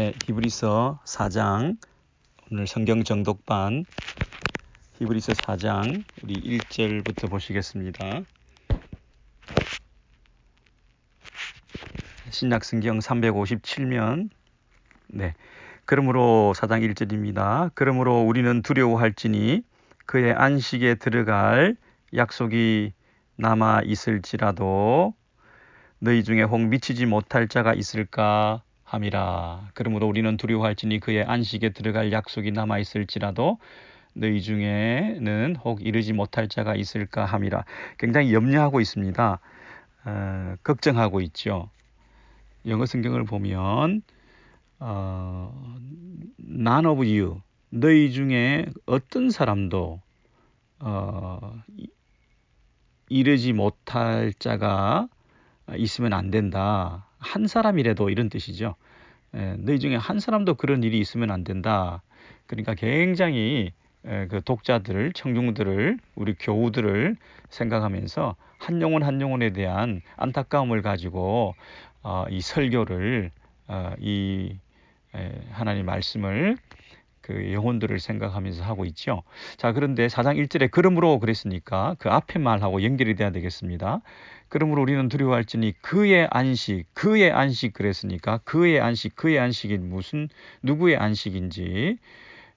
네, 히브리서 4장 오늘 성경 정독반 히브리서 4장 우리 1절부터 보시겠습니다. 신약성경 357면 네, 그러므로 4장 1절입니다. 그러므로 우리는 두려워할지니 그의 안식에 들어갈 약속이 남아 있을지라도 너희 중에 혹 미치지 못할 자가 있을까 함이라. 그러므로 우리는 두려워할지니 그의 안식에 들어갈 약속이 남아 있을지라도 너희 중에는 혹 이르지 못할 자가 있을까 함이라. 굉장히 염려하고 있습니다. 걱정하고 있죠. 영어 성경을 보면 none of you, 너희 중에 어떤 사람도 이르지 못할 자가 있으면 안 된다. 한 사람이라도 이런 뜻이죠. 너희 중에 한 사람도 그런 일이 있으면 안 된다. 그러니까 굉장히 그 독자들을, 청중들을, 우리 교우들을 생각하면서 한 영혼 한 영혼에 대한 안타까움을 가지고 이 설교를 이 하나님 말씀을 그 영혼들을 생각하면서 하고 있죠. 자, 그런데 4장 1절에 그러므로 그랬으니까 그 앞에 말하고 연결이 돼야 되겠습니다. 그러므로 우리는 두려워할지니 그의 안식 그랬으니까 그의 안식이 무슨 누구의 안식인지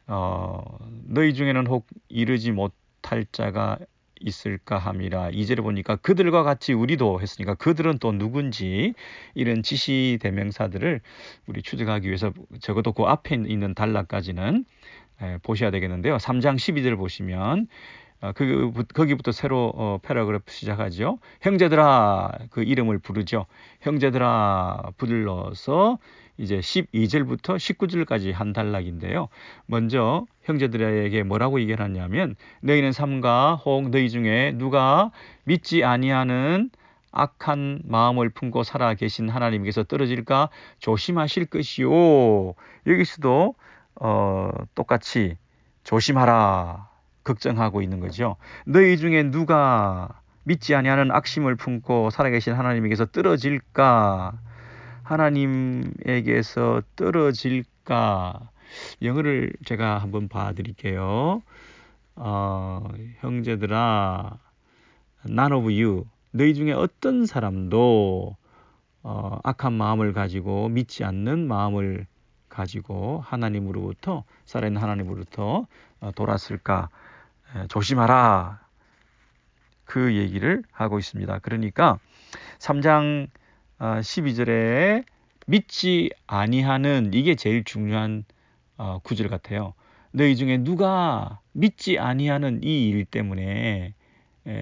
너희 중에는 혹 이르지 못할 자가 있을까 함이라. 2절에 보니까 그들과 같이 우리도 했으니까 그들은 또 누군지 이런 지시 대명사들을 우리 추적하기 위해서 적어도 그 앞에 있는 단락까지는 보셔야 되겠는데요. 3장 12절 보시면 거기부터 새로 패러그래프 시작하죠. 형제들아, 그 이름을 부르죠. 형제들아 불러서 이제 12절부터 19절까지 한 단락인데요. 먼저 형제들에게 뭐라고 얘기하냐면 너희는 삼가 혹 너희 중에 누가 믿지 아니하는 악한 마음을 품고 살아 계신 하나님께서 떨어질까 조심하실 것이요. 여기서도 똑같이 조심하라 걱정하고 있는 거죠. 너희 중에 누가 믿지 아니하는 악심을 품고 살아계신 하나님에게서 떨어질까? 하나님에게서 떨어질까? 영어를 제가 한번 봐드릴게요. 형제들아, none of you, 너희 중에 어떤 사람도 악한 마음을 가지고 믿지 않는 마음을 가지고 하나님으로부터 살아있는 하나님으로부터 돌았을까? 조심하라. 그 얘기를 하고 있습니다. 그러니까 3장 12절에 믿지 아니하는 이게 제일 중요한 구절 같아요. 너희 중에 누가 믿지 아니하는 이 일 때문에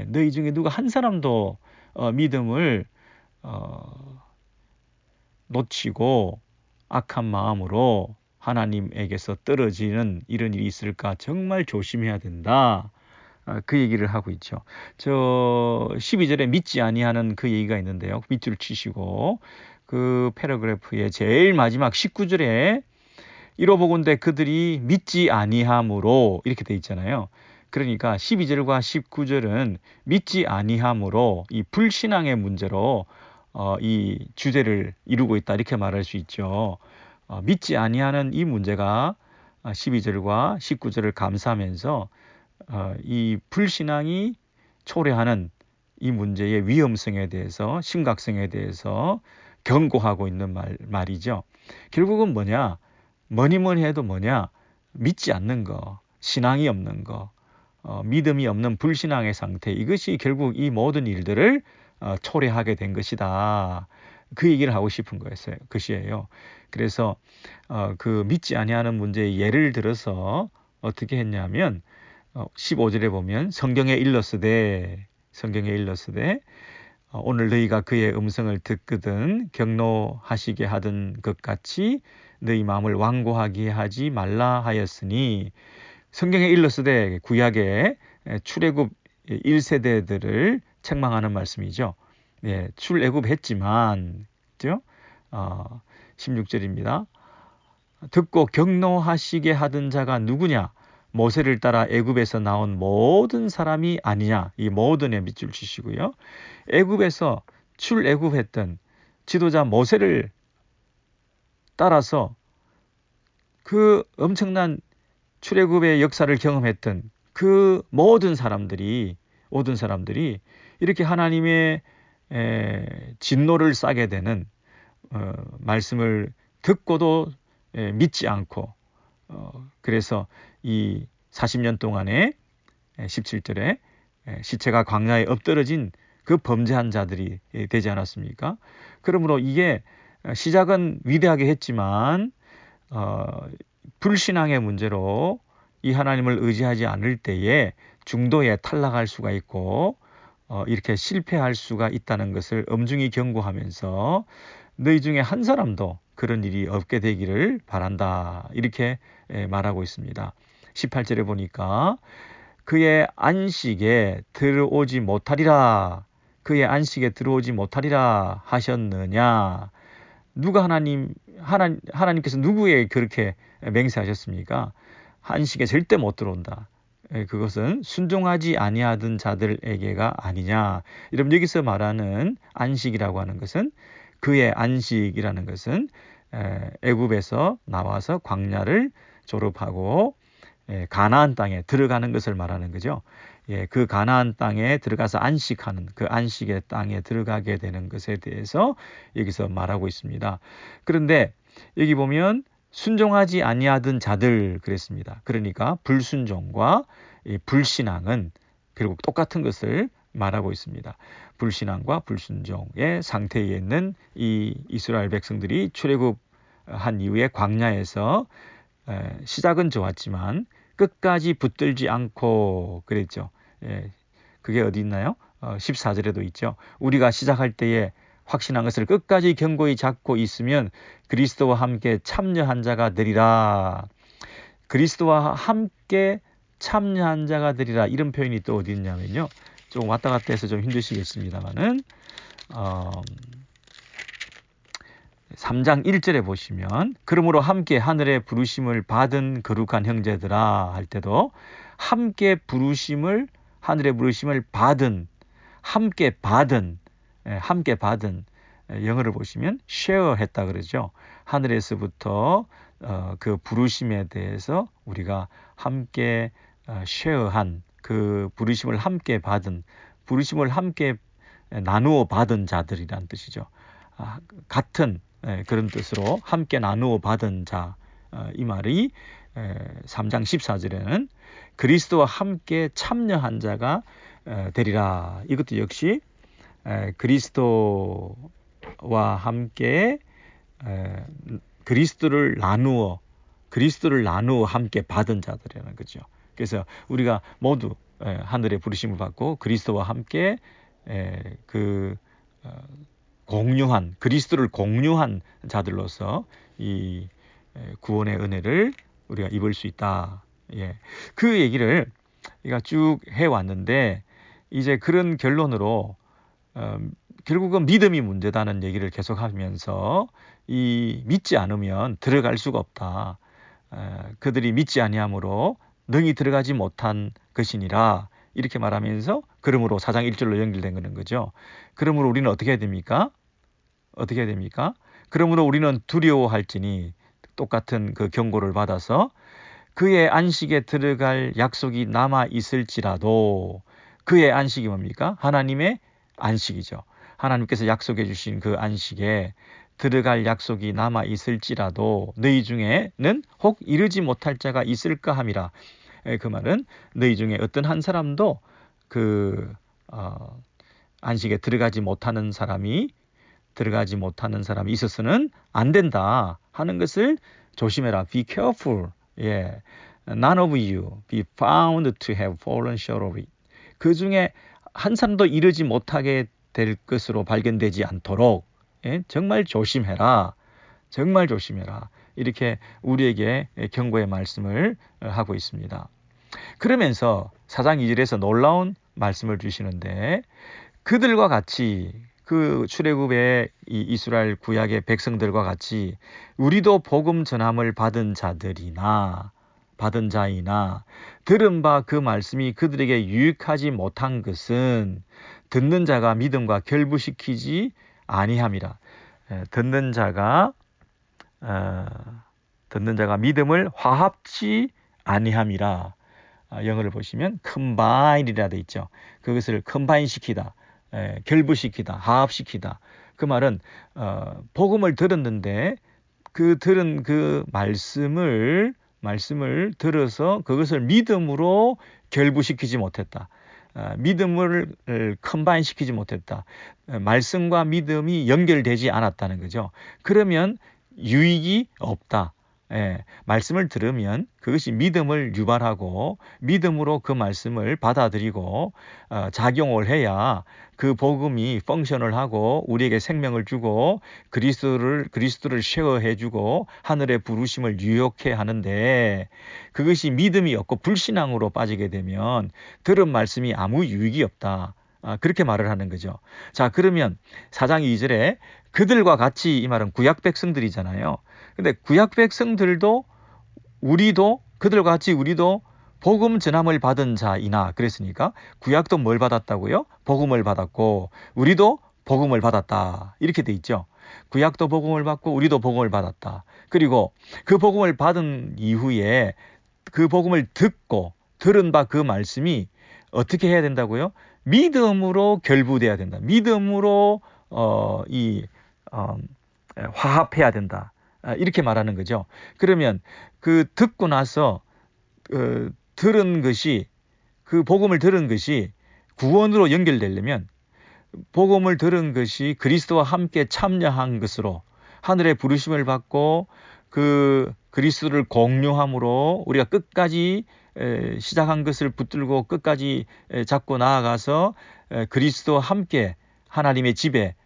너희 중에 누가 한 사람도 믿음을 놓치고 악한 마음으로 하나님에게서 떨어지는 이런 일이 있을까 정말 조심해야 된다. 그 얘기를 하고 있죠. 저 12절에 믿지 아니하는 그 얘기가 있는데요. 밑줄 치시고 그 패러그래프의 제일 마지막 19절에 이로보건대 그들이 믿지 아니함으로 이렇게 돼 있잖아요. 그러니까 12절과 19절은 믿지 아니함으로 이 불신앙의 문제로 이 주제를 이루고 있다 이렇게 말할 수 있죠. 믿지 아니하는 이 문제가 12절과 19절을 감싸면서 이 불신앙이 초래하는 이 문제의 위험성에 대해서 심각성에 대해서 경고하고 있는 말이죠. 결국은 뭐냐? 뭐니 해도 뭐냐? 믿지 않는 거, 신앙이 없는 거, 믿음이 없는 불신앙의 상태, 이것이 결국 이 모든 일들을 초래하게 된 것이다. 그 얘기를 하고 싶은 것이에요. 그래서 그 믿지 아니하는 문제의 예를 들어서 어떻게 했냐면 15절에 보면 성경에 일렀으되 오늘 너희가 그의 음성을 듣거든 경노하시게 하던 것 같이 너희 마음을 완고하게 하지 말라 하였으니 성경에 일렀으되 구약의 출애굽 1세대들을 책망하는 말씀이죠. 네, 출애굽했지만 그죠? 16절입니다. 듣고 경노하시게 하던 자가 누구냐? 모세를 따라 애굽에서 나온 모든 사람이 아니냐. 이 모든에 밑줄 치시고요. 애굽에서 출애굽했던 지도자 모세를 따라서 그 엄청난 출애굽의 역사를 경험했던 그 모든 사람들이 이렇게 하나님의 진노를 싸게 되는 말씀을 듣고도 믿지 않고 그래서 이 40년 동안에 17절에 시체가 광야에 엎드러진 그 범죄한 자들이 되지 않았습니까? 그러므로 이게 시작은 위대하게 했지만 불신앙의 문제로 이 하나님을 의지하지 않을 때에 중도에 탈락할 수가 있고 이렇게 실패할 수가 있다는 것을 엄중히 경고하면서 너희 중에 한 사람도 그런 일이 없게 되기를 바란다. 이렇게 말하고 있습니다. 18절에 보니까 그의 안식에 들어오지 못하리라. 그의 안식에 들어오지 못하리라 하셨느냐. 누가 하나님께서 누구에게 그렇게 맹세하셨습니까? 안식에 절대 못 들어온다. 그것은 순종하지 아니하던 자들에게가 아니냐. 여러분 여기서 말하는 안식이라고 하는 것은 그의 안식이라는 것은 애굽에서 나와서 광야를 졸업하고 가나안 땅에 들어가는 것을 말하는 거죠. 그 가나안 땅에 들어가서 안식하는 그 안식의 땅에 들어가게 되는 것에 대해서 여기서 말하고 있습니다. 그런데 여기 보면 순종하지 아니하던 자들 그랬습니다. 그러니까 불순종과 불신앙은 결국 똑같은 것을 말하고 있습니다. 불신앙과 불순종의 상태에 있는 이 이스라엘 백성들이 출애굽한 이후에 광야에서 시작은 좋았지만 끝까지 붙들지 않고 그랬죠. 그게 어디 있나요? 14절에도 있죠. 우리가 시작할 때에 확신한 것을 끝까지 견고히 잡고 있으면 그리스도와 함께 참여한 자가 되리라. 그리스도와 함께 참여한 자가 되리라. 이런 표현이 또 어디 있냐면요. 좀 왔다 갔다 해서 좀 힘드시겠습니다만은 3장 1절에 보시면 그러므로 함께 하늘의 부르심을 받은 거룩한 형제들아 할 때도 함께 부르심을 하늘의 부르심을 받은 함께 받은 영어를 보시면 share 했다 그러죠. 하늘에서부터 그 부르심에 대해서 우리가 함께 share한 그 부르심을 함께 받은 부르심을 함께 나누어 받은 자들이란 뜻이죠. 같은 그런 뜻으로 함께 나누어 받은 자 이 말이 3장 14절에는 그리스도와 함께 참여한 자가 되리라. 이것도 역시 그리스도와 함께 그리스도를 나누어 함께 받은 자들이라는 거죠. 그래서 우리가 모두 하늘의 부르심을 받고 그리스도와 함께 그리스도를 공유한 자들로서 이 구원의 은혜를 우리가 입을 수 있다. 그 얘기를 우리가 쭉 해왔는데 이제 그런 결론으로 결국은 믿음이 문제다는 얘기를 계속하면서 이 믿지 않으면 들어갈 수가 없다. 그들이 믿지 아니함으로 능히 들어가지 못한 것이니라. 이렇게 말하면서 그러므로 4장 1절로 연결된 거죠. 그러므로 우리는 어떻게 해야 됩니까? 그러므로 우리는 두려워할지니 똑같은 그 경고를 받아서 그의 안식에 들어갈 약속이 남아 있을지라도 그의 안식이 뭡니까? 하나님의 안식이죠. 하나님께서 약속해 주신 그 안식에 들어갈 약속이 남아 있을지라도 너희 중에는 혹 이르지 못할 자가 있을까 함이라. 그 말은 너희 중에 어떤 한 사람도 그 안식에 들어가지 못하는 사람이 있어서는 안 된다 하는 것을 조심해라. Be careful. None of you be found to have fallen short of it. 그 중에 한 사람도 이르지 못하게 될 것으로 발견되지 않도록 정말 조심해라. 이렇게 우리에게 경고의 말씀을 하고 있습니다. 그러면서 4장 2절에서 놀라운 말씀을 주시는데 그들과 같이 그 출애굽의 이 이스라엘 구약의 백성들과 같이 우리도 복음 전함을 받은 자이나 들은 바 그 말씀이 그들에게 유익하지 못한 것은 듣는 자가 믿음과 결부시키지 아니함이라. 듣는 자가 듣는 자가 믿음을 화합치 아니함이라. 영어를 보시면 combine이라 돼 있죠. 그것을 컴바인 시키다, 결부시키다, 화합시키다. 그 말은 복음을 들었는데 그 들은 그 말씀을 들어서 그것을 믿음으로 결부시키지 못했다. 믿음을 컴바인 시키지 못했다. 말씀과 믿음이 연결되지 않았다는 거죠. 그러면 유익이 없다. 말씀을 들으면 그것이 믿음을 유발하고 믿음으로 그 말씀을 받아들이고 작용을 해야 그 복음이 펑션을 하고 우리에게 생명을 주고 그리스도를 쉐어해 주고 하늘의 부르심을 유혹해 하는데, 그것이 믿음이 없고 불신앙으로 빠지게 되면 들은 말씀이 아무 유익이 없다. 그렇게 말을 하는 거죠. 자, 그러면 4장 2절에 그들과 같이, 이 말은 구약 백성들이잖아요. 근데 구약 백성들도 그들과 같이 우리도 복음 전함을 받은 자이나, 그랬으니까 구약도 뭘 받았다고요? 복음을 받았고 우리도 복음을 받았다. 이렇게 돼 있죠. 구약도 복음을 받고 우리도 복음을 받았다. 그리고 그 복음을 받은 이후에 그 복음을 듣고 들은 바 그 말씀이 어떻게 해야 된다고요? 믿음으로 결부돼야 된다. 믿음으로 화합해야 된다. 이렇게 말하는 거죠. 그러면 그 듣고 나서 들은 것이, 그 복음을 들은 것이 구원으로 연결되려면 복음을 들은 것이 그리스도와 함께 참여한 것으로 하늘의 부르심을 받고 그 그리스도를 공유함으로 우리가 끝까지 시작한 것을 붙들고 끝까지 잡고 나아가서 그리스도와 함께 하나님의 집에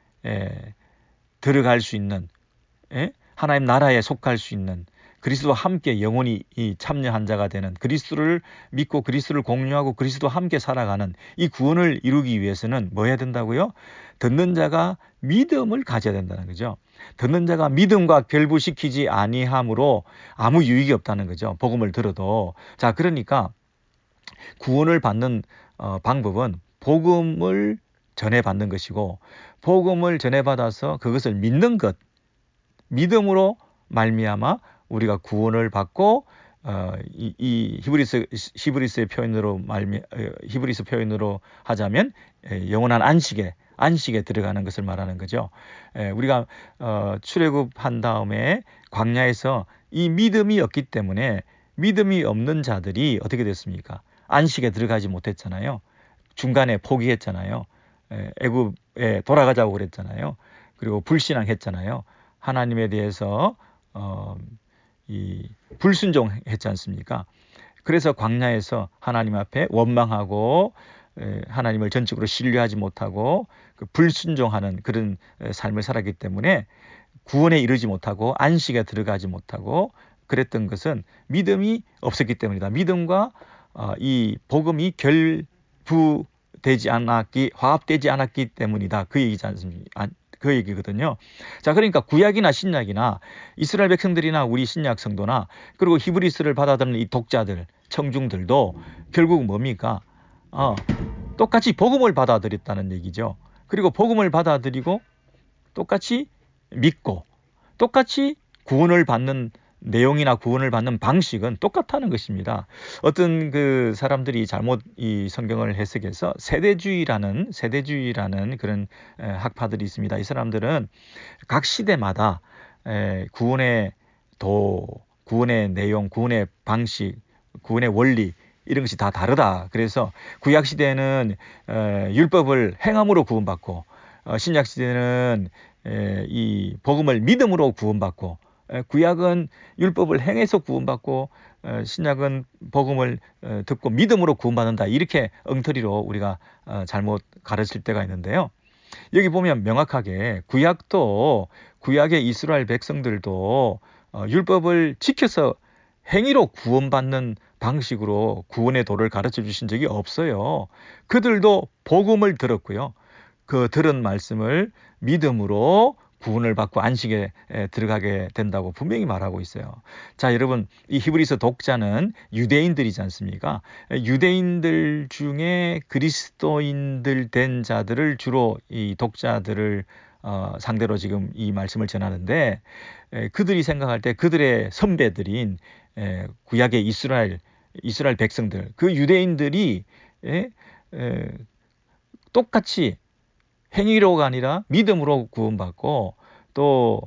들어갈 수 있는, 하나님 나라에 속할 수 있는, 그리스도와 함께 영원히 참여한 자가 되는, 그리스도를 믿고 그리스도를 공유하고 그리스도와 함께 살아가는 이 구원을 이루기 위해서는 뭐 해야 된다고요? 듣는 자가 믿음을 가져야 된다는 거죠. 듣는 자가 믿음과 결부시키지 아니함으로 아무 유익이 없다는 거죠. 복음을 들어도. 자, 그러니까 구원을 받는 방법은 복음을 전해받는 것이고, 복음을 전해받아서 그것을 믿는 것, 믿음으로 말미암아 우리가 구원을 받고 이 히브리스의 표현으로 히브리스 표현으로 하자면 영원한 안식에 들어가는 것을 말하는 거죠. 우리가 출애굽한 다음에 광야에서 이 믿음이 없기 때문에 믿음이 없는 자들이 어떻게 됐습니까? 안식에 들어가지 못했잖아요. 중간에 포기했잖아요. 애굽에 돌아가자고 그랬잖아요. 그리고 불신앙했잖아요. 하나님에 대해서 불순종했지 않습니까? 그래서 광야에서 하나님 앞에 원망하고 하나님을 전적으로 신뢰하지 못하고 불순종하는 그런 삶을 살았기 때문에 구원에 이르지 못하고 안식에 들어가지 못하고 그랬던 것은 믿음이 없었기 때문이다. 믿음과 이 복음이 화합되지 않았기 때문이다. 그 얘기지 않습니까? 그 얘기거든요. 자, 그러니까 구약이나 신약이나 이스라엘 백성들이나 우리 신약 성도나 그리고 히브리스를 받아들이는 이 독자들, 청중들도 결국 뭡니까? 똑같이 복음을 받아들였다는 얘기죠. 그리고 복음을 받아들이고 똑같이 믿고 똑같이 구원을 받는 내용이나 구원을 받는 방식은 똑같다는 것입니다. 어떤 그 사람들이 잘못 이 성경을 해석해서 세대주의라는 그런 학파들이 있습니다. 이 사람들은 각 시대마다 구원의 내용, 구원의 방식, 구원의 원리 이런 것이 다 다르다. 그래서 구약 시대는 율법을 행함으로 구원받고 신약 시대는 이 복음을 믿음으로 구원받고 구약은 율법을 행해서 구원받고 신약은 복음을 듣고 믿음으로 구원받는다. 이렇게 엉터리로 우리가 잘못 가르칠 때가 있는데요. 여기 보면 명확하게 구약의 이스라엘 백성들도 율법을 지켜서 행위로 구원받는 방식으로 구원의 도를 가르쳐 주신 적이 없어요. 그들도 복음을 들었고요. 그 들은 말씀을 믿음으로 구원을 받고 안식에 들어가게 된다고 분명히 말하고 있어요. 자, 여러분, 이 히브리서 독자는 유대인들이지 않습니까? 유대인들 중에 그리스도인들 된 자들을 주로 이 독자들을 상대로 지금 이 말씀을 전하는데, 그들이 생각할 때 그들의 선배들인 구약의 이스라엘 백성들, 그 유대인들이 똑같이 행위로가 아니라 믿음으로 구원받고, 또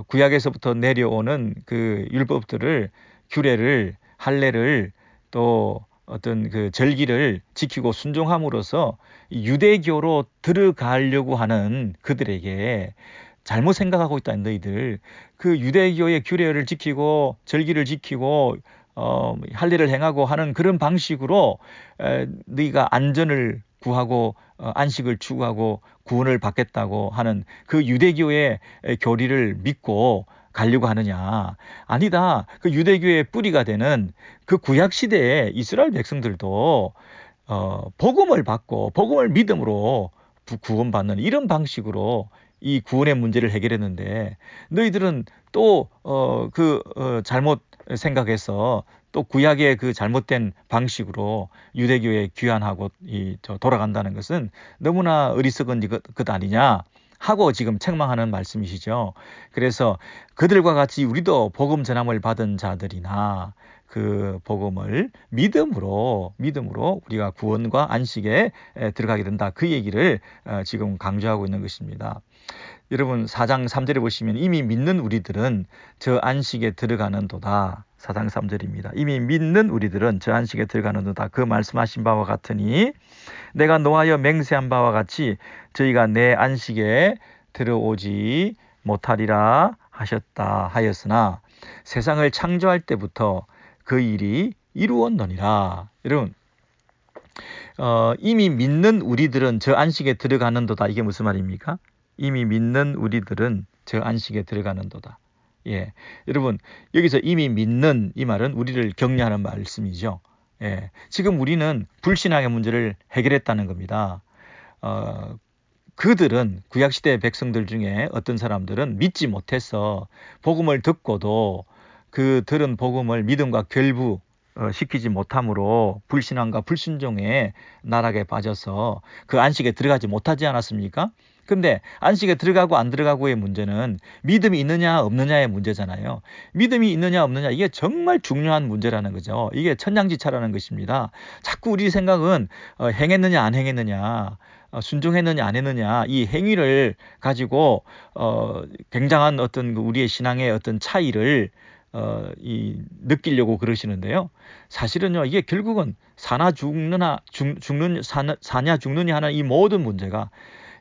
구약에서부터 내려오는 그 율법들을, 규례를, 할례를, 또 어떤 그 절기를 지키고 순종함으로써 유대교로 들어가려고 하는 그들에게, 잘못 생각하고 있다 너희들, 그 유대교의 규례를 지키고 절기를 지키고 할례를 행하고 하는 그런 방식으로 너희가 안전을 구하고 안식을 추구하고 구원을 받겠다고 하는 그 유대교의 교리를 믿고 가려고 하느냐? 아니다. 그 유대교의 뿌리가 되는 그 구약 시대의 이스라엘 백성들도 복음을 받고 복음을 믿음으로 구원받는 이런 방식으로 이 구원의 문제를 해결했는데, 너희들은 또 잘못 생각해서 또 구약의 그 잘못된 방식으로 유대교에 귀환하고 돌아간다는 것은 너무나 어리석은 것 아니냐 하고 지금 책망하는 말씀이시죠. 그래서 그들과 같이 우리도 복음 전함을 받은 자들이나 그 복음을 믿음으로 우리가 구원과 안식에 들어가게 된다, 그 얘기를 지금 강조하고 있는 것입니다. 여러분 4장 3절에 보시면 이미 믿는 우리들은 저 안식에 들어가는도다. 4장 3절입니다. 이미 믿는 우리들은 저 안식에 들어가는도다. 그 말씀하신 바와 같으니 내가 노하여 맹세한 바와 같이 저희가 내 안식에 들어오지 못하리라 하였으나 세상을 창조할 때부터 그 일이 이루었느니라. 여러분 이미 믿는 우리들은 저 안식에 들어가는도다. 이게 무슨 말입니까? 이미 믿는 우리들은 저 안식에 들어가는도다. 예, 여러분 여기서 이미 믿는 이 말은 우리를 격려하는 말씀이죠. 예, 지금 우리는 불신앙의 문제를 해결했다는 겁니다. 그들은 구약시대 백성들 중에 어떤 사람들은 믿지 못해서 복음을 듣고도 그 들은 복음을 믿음과 결부 시키지 못함으로 불신앙과 불순종의 나락에 빠져서 그 안식에 들어가지 못하지 않았습니까? 근데 안식에 들어가고 안 들어가고의 문제는 믿음이 있느냐 없느냐의 문제잖아요. 믿음이 있느냐 없느냐, 이게 정말 중요한 문제라는 거죠. 이게 천냥지차라는 것입니다. 자꾸 우리 생각은 행했느냐 안 행했느냐, 순종했느냐 안 했느냐, 이 행위를 가지고 굉장한 어떤 우리의 신앙의 어떤 차이를 느끼려고 그러시는데요. 사실은요, 이게 결국은 사냐 죽느냐 하는 이 모든 문제가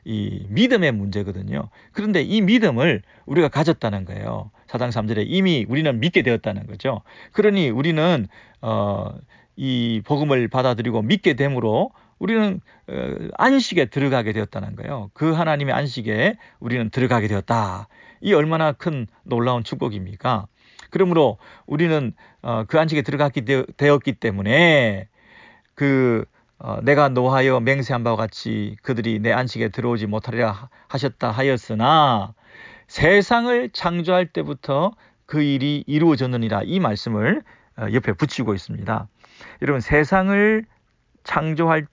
이 믿음의 문제거든요. 그런데 이 믿음을 우리가 가졌다는 거예요. 4장 3절에 이미 우리는 믿게 되었다는 거죠. 그러니 우리는 이 복음을 받아들이고 믿게 됨으로 우리는 안식에 들어가게 되었다는 거예요. 그 하나님의 안식에 우리는 들어가게 되었다. 이 얼마나 큰 놀라운 축복입니까? 그러므로 우리는 그 안식에 들어갔기 되었기 때문에 내가 노하여 맹세한 바와 같이 그들이 내 안식에 들어오지 못하리라 하였으나 세상을 창조할 때부터 그 일이 이루어졌느니라, 이 말씀을 옆에 붙이고 있습니다. 여러분 세상을 창조할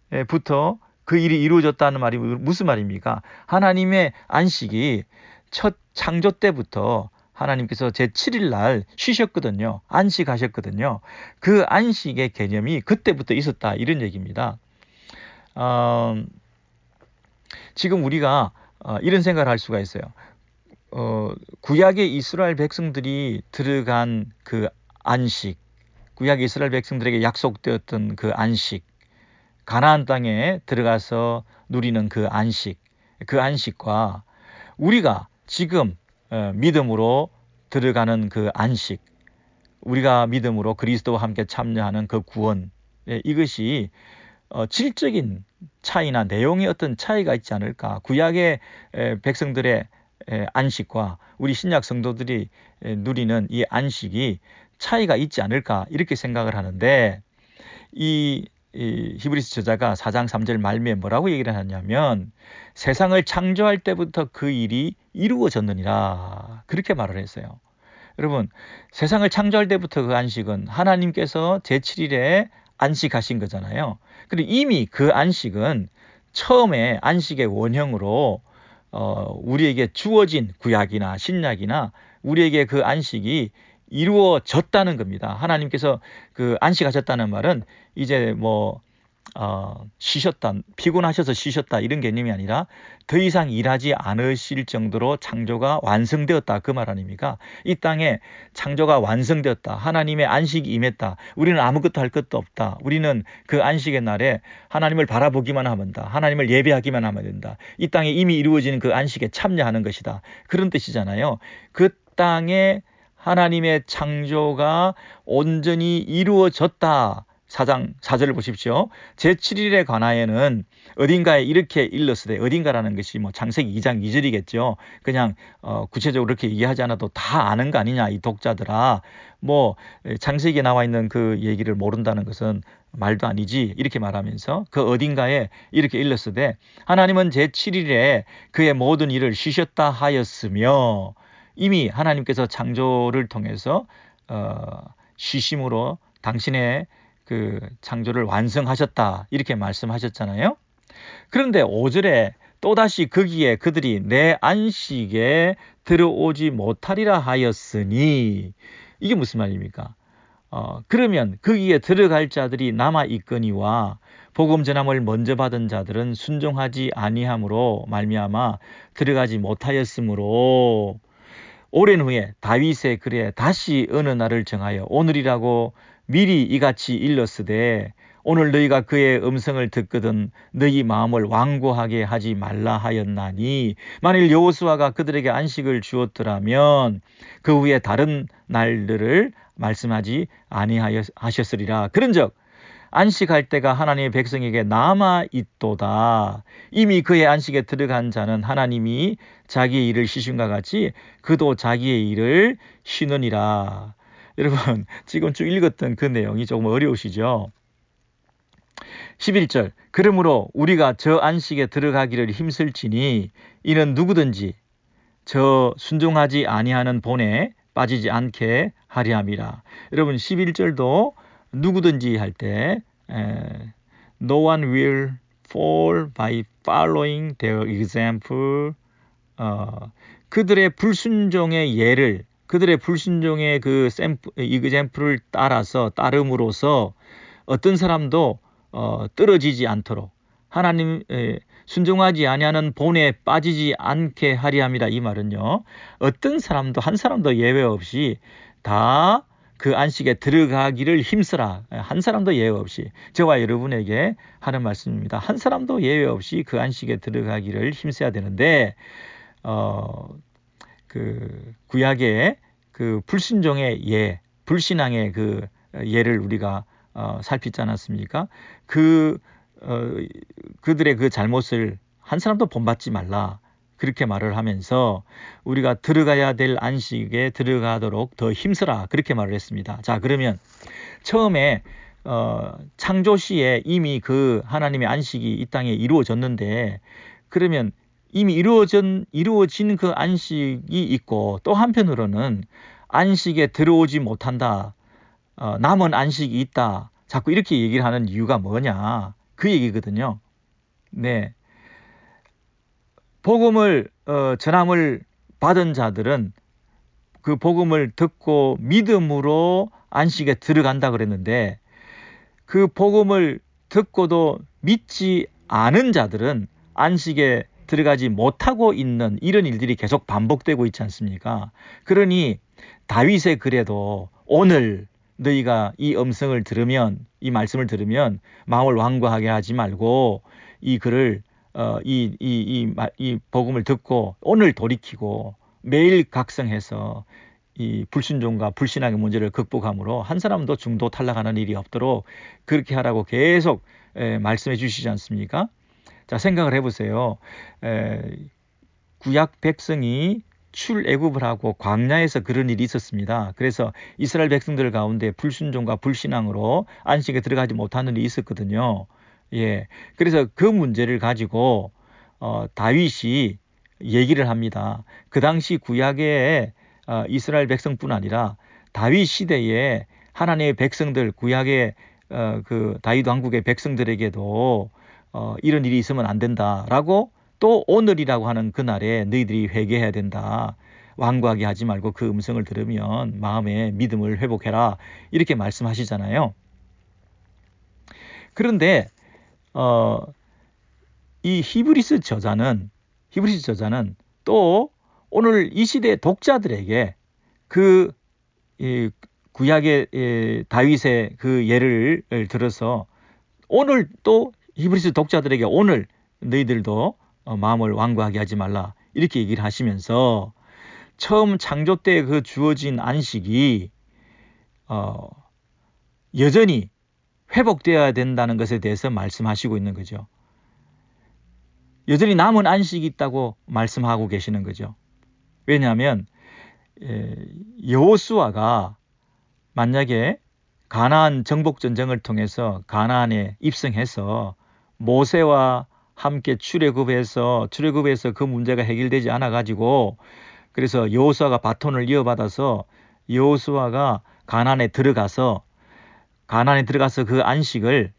때부터 그 일이 이루어졌다는 말이 무슨 말입니까? 하나님의 안식이 첫 창조 때부터 하나님께서 제7일 날 쉬셨거든요. 안식하셨거든요. 그 안식의 개념이 그때부터 있었다, 이런 얘기입니다. 지금 우리가 이런 생각을 할 수가 있어요. 구약의 이스라엘 백성들이 들어간 그 안식, 구약의 이스라엘 백성들에게 약속되었던 그 안식, 가나안 땅에 들어가서 누리는 그 안식과 우리가 지금 믿음으로 들어가는 그 안식, 우리가 믿음으로 그리스도와 함께 참여하는 그 구원, 이것이 질적인 차이나 내용의 어떤 차이가 있지 않을까. 구약의 백성들의 안식과 우리 신약 성도들이 누리는 이 안식이 차이가 있지 않을까, 이렇게 생각을 하는데, 이 히브리서 저자가 4장 3절 말미에 뭐라고 얘기를 하냐면 세상을 창조할 때부터 그 일이 이루어졌느니라, 그렇게 말을 했어요. 여러분 세상을 창조할 때부터 그 안식은 하나님께서 제7일에 안식하신 거잖아요. 그리고 이미 그 안식은 처음에 안식의 원형으로 우리에게 주어진 구약이나 신약이나 우리에게 그 안식이 이루어졌다는 겁니다. 하나님께서 그 안식하셨다는 말은 이제 쉬셨다, 피곤하셔서 쉬셨다 이런 개념이 아니라 더 이상 일하지 않으실 정도로 창조가 완성되었다 그 말 아닙니까? 이 땅에 창조가 완성되었다. 하나님의 안식이 임했다. 우리는 아무것도 할 것도 없다. 우리는 그 안식의 날에 하나님을 바라보기만 하면 된다. 하나님을 예배하기만 하면 된다. 이 땅에 이미 이루어지는 그 안식에 참여하는 것이다. 그런 뜻이잖아요. 그 땅에 하나님의 창조가 온전히 이루어졌다. 4장 4절을 보십시오. 제7일에 관하여는 어딘가에 이렇게 일렀으되, 어딘가라는 것이 창세기 2장 2절이겠죠. 그냥 구체적으로 그렇게 얘기하지 않아도 다 아는 거 아니냐 이 독자들아. 창세기에 나와 있는 그 얘기를 모른다는 것은 말도 아니지 이렇게 말하면서 그 어딘가에 이렇게 일렀으되 하나님은 제7일에 그의 모든 일을 쉬셨다 하였으며, 이미 하나님께서 창조를 통해서 쉬심으로 당신의 그 창조를 완성하셨다 이렇게 말씀하셨잖아요. 그런데 5절에 또다시 거기에 그들이 내 안식에 들어오지 못하리라 하였으니, 이게 무슨 말입니까? 그러면 거기에 들어갈 자들이 남아 있거니와 복음 전함을 먼저 받은 자들은 순종하지 아니함으로 말미암아 들어가지 못하였으므로, 오랜 후에 다윗의 글에 다시 어느 날을 정하여 오늘이라고 미리 이같이 일렀으되, 오늘 너희가 그의 음성을 듣거든 너희 마음을 완고하게 하지 말라 하였나니, 만일 여호수아가 그들에게 안식을 주었더라면 그 후에 다른 날들을 말씀하지 아니하셨으리라. 그런즉 안식할 때가 하나님의 백성에게 남아 있도다. 이미 그의 안식에 들어간 자는 하나님이 자기의 일을 쉬심과 같이 그도 자기의 일을 쉬느니라. 여러분, 지금 쭉 읽었던 그 내용이 조금 어려우시죠? 11절, 그러므로 우리가 저 안식에 들어가기를 힘쓸지니 이는 누구든지 저 순종하지 아니하는 본에 빠지지 않게 하려 함이라. 여러분, 11절도 누구든지 할 때 No one will fall by following their example. 그들의 불순종의 예를, 그들의 불순종의 그 example을 따름으로써 어떤 사람도 떨어지지 않도록 하나님 순종하지 아니하는 본에 빠지지 않게 하려 함이라. 이 말은요, 어떤 사람도 한 사람도 예외 없이 다 그 안식에 들어가기를 힘쓰라. 한 사람도 예외 없이 저와 여러분에게 하는 말씀입니다. 한 사람도 예외 없이 그 안식에 들어가기를 힘써야 되는데, 그 구약의 그 불순종의 예, 불신앙의 그 예를 우리가 살피지 않았습니까? 그들의 그 잘못을 한 사람도 본받지 말라. 그렇게 말을 하면서 우리가 들어가야 될 안식에 들어가도록 더 힘쓰라. 그렇게 말을 했습니다. 자, 그러면 처음에 창조 시에 이미 그 하나님의 안식이 이 땅에 이루어졌는데, 그러면 이미 이루어진 그 안식이 있고, 또 한편으로는 안식에 들어오지 못한다. 남은 안식이 있다. 자꾸 이렇게 얘기를 하는 이유가 뭐냐? 그 얘기거든요. 네. 복음을 전함을 받은 자들은 그 복음을 듣고 믿음으로 안식에 들어간다 그랬는데, 그 복음을 듣고도 믿지 않은 자들은 안식에 들어가지 못하고 있는 이런 일들이 계속 반복되고 있지 않습니까? 그러니 다윗의 글에도 오늘 너희가 이 음성을 들으면, 이 말씀을 들으면 마음을 완고하게 하지 말고 이 글을 이 복음을 듣고 오늘 돌이키고 매일 각성해서 이 불순종과 불신앙의 문제를 극복함으로 한 사람도 중도 탈락하는 일이 없도록 그렇게 하라고 계속 말씀해 주시지 않습니까? 자, 생각을 해보세요. 구약 백성이 출애굽을 하고 광야에서 그런 일이 있었습니다. 그래서 이스라엘 백성들 가운데 불순종과 불신앙으로 안식에 들어가지 못하는 일이 있었거든요. 예, 그래서 그 문제를 가지고 다윗이 얘기를 합니다. 그 당시 구약의 이스라엘 백성뿐 아니라 다윗 시대에 하나님의 백성들, 구약의 그 다윗 왕국의 백성들에게도 이런 일이 있으면 안 된다라고 또 오늘이라고 하는 그날에 너희들이 회개해야 된다. 완고하게 하지 말고 그 음성을 들으면 마음의 믿음을 회복해라. 이렇게 말씀하시잖아요. 그런데 이 히브리서 저자는 또 오늘 이 시대 독자들에게 그 구약의 다윗의 그 예를 들어서 오늘 또 히브리서 독자들에게 오늘 너희들도 마음을 완고하게 하지 말라 이렇게 얘기를 하시면서 처음 창조 때 그 주어진 안식이 여전히 회복되어야 된다는 것에 대해서 말씀하시고 있는 거죠. 여전히 남은 안식이 있다고 말씀하고 계시는 거죠. 왜냐하면 여호수아가 만약에 가나안 정복 전쟁을 통해서 가나안에 입성해서 모세와 함께 출애굽해서 그 문제가 해결되지 않아 가지고 그래서 여호수아가 바톤을 이어받아서 여호수아가 가나안에 들어가서 그 안식을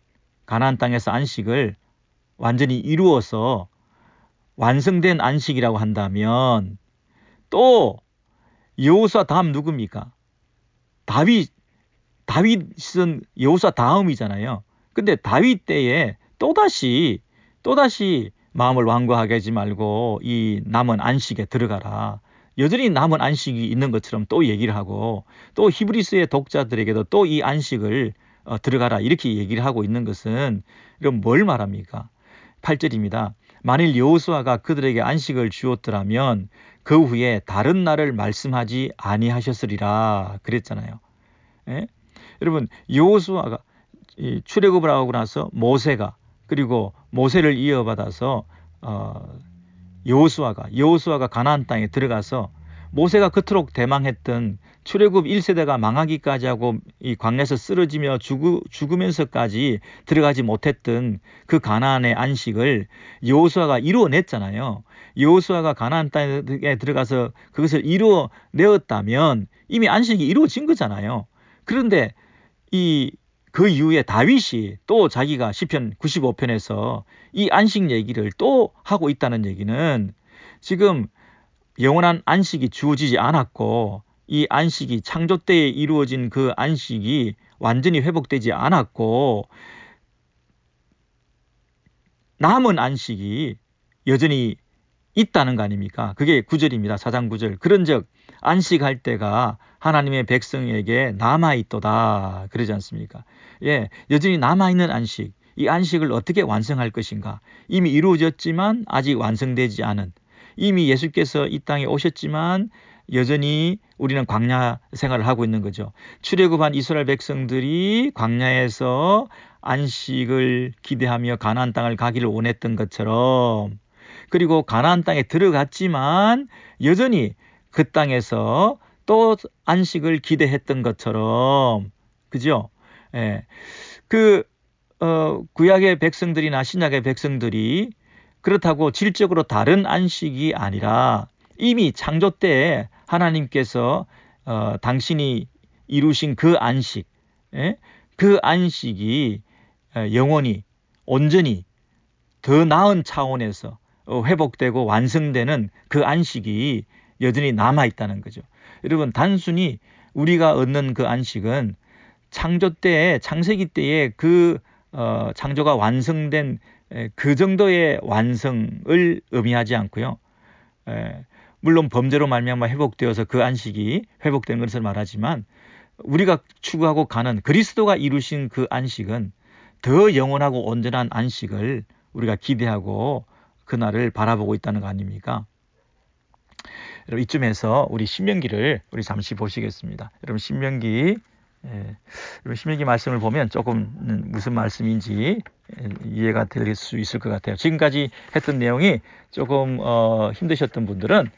가나안 땅에서 안식을 완전히 이루어서 완성된 안식이라고 한다면 또 여호수아 다음 누굽니까? 다윗은 여호수아 다음이잖아요. 근데 다윗 때에 또다시 마음을 완고하게 하지 말고 이 남은 안식에 들어가라. 여전히 남은 안식이 있는 것처럼 또 얘기를 하고 또 히브리서의 독자들에게도 또 이 안식을 들어가라 이렇게 얘기를 하고 있는 것은 이건 뭘 말합니까? 8절입니다. 만일 여호수아가 그들에게 안식을 주었더라면 그 후에 다른 날을 말씀하지 아니하셨으리라 그랬잖아요. 예? 여러분 여호수아가 출애굽을 하고 나서 그리고 모세를 이어받아서 여호수아가 가나안 땅에 들어가서 모세가 그토록 대망했던 출애굽 1세대가 망하기까지 하고 이 광야에서 쓰러지며 죽으면서까지 들어가지 못했던 그 가나안의 안식을 여호수아가 이루어냈잖아요. 여호수아가 가나안 땅에 들어가서 그것을 이루어내었다면 이미 안식이 이루어진 거잖아요. 그런데 그 이후에 다윗이 또 자기가 시편 95편에서 이 안식 얘기를 또 하고 있다는 얘기는 지금 영원한 안식이 주어지지 않았고 이 안식이 창조 때에 이루어진 그 안식이 완전히 회복되지 않았고 남은 안식이 여전히 있다는 거 아닙니까? 그게 9절입니다. 4장 9절. 그런즉 안식할 때가 하나님의 백성에게 남아있도다. 그러지 않습니까? 예, 여전히 남아있는 안식. 이 안식을 어떻게 완성할 것인가? 이미 이루어졌지만 아직 완성되지 않은. 이미 예수께서 이 땅에 오셨지만 여전히 우리는 광야 생활을 하고 있는 거죠. 출애굽한 이스라엘 백성들이 광야에서 안식을 기대하며 가나안 땅을 가기를 원했던 것처럼 그리고 가나안 땅에 들어갔지만 여전히 그 땅에서 또 안식을 기대했던 것처럼 그죠? 예. 구약의 백성들이나 신약의 백성들이 그렇다고 질적으로 다른 안식이 아니라 이미 창조 때에 하나님께서 당신이 이루신 그 안식, 그 안식이 영원히 온전히 더 나은 차원에서 회복되고 완성되는 그 안식이 여전히 남아있다는 거죠. 여러분 단순히 우리가 얻는 그 안식은 창조 때에 창세기 때에 그 창조가 완성된 그 정도의 완성을 의미하지 않고요. 물론 범죄로 말미암아 회복되어서 그 안식이 회복된 것을 말하지만 우리가 추구하고 가는 그리스도가 이루신 그 안식은 더 영원하고 온전한 안식을 우리가 기대하고 그날을 바라보고 있다는 거 아닙니까? 여러분 이쯤에서 우리 신명기를 우리 잠시 보시겠습니다. 여러분 신명기 말씀을 보면 조금 무슨 말씀인지 이해가 될 수 있을 것 같아요. 지금까지 했던 내용이 조금 힘드셨던 분들은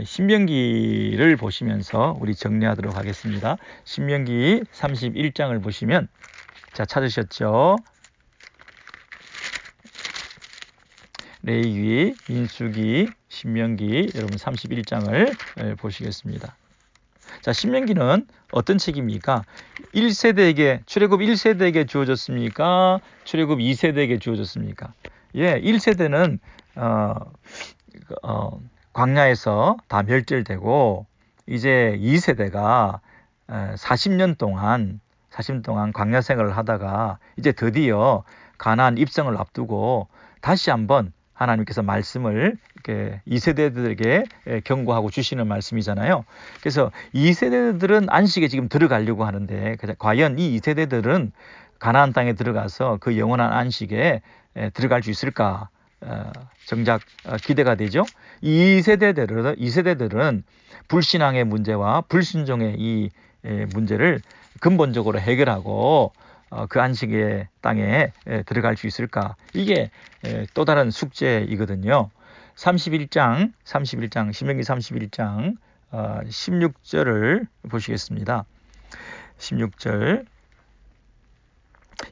신명기를 보시면서 우리 정리하도록 하겠습니다. 신명기 31장을 보시면 자 찾으셨죠? 레위기, 민수기, 신명기 여러분 31장을 보시겠습니다. 자, 신명기는 어떤 책입니까? 1세대에게 출애굽 1세대에게 주어졌습니까? 출애굽 2세대에게 주어졌습니까? 예, 1세대는 광야에서 다 멸절되고 이제 2세대가 40년 동안 광야 생활을 하다가 이제 드디어 가나안 입성을 앞두고 다시 한번 하나님께서 말씀을 이렇게 2세대들에게 경고하고 주시는 말씀이잖아요. 그래서 2세대들은 안식에 지금 들어가려고 하는데 과연 이 2세대들은 가나안 땅에 들어가서 그 영원한 안식에 들어갈 수 있을까? 정작 기대가 되죠. 이 2세대들은 불신앙의 문제와 불순종의 이 문제를 근본적으로 해결하고 그 안식의 땅에 들어갈 수 있을까? 이게 또 다른 숙제이거든요. 31장 신명기 31장 16절을 보시겠습니다. 16절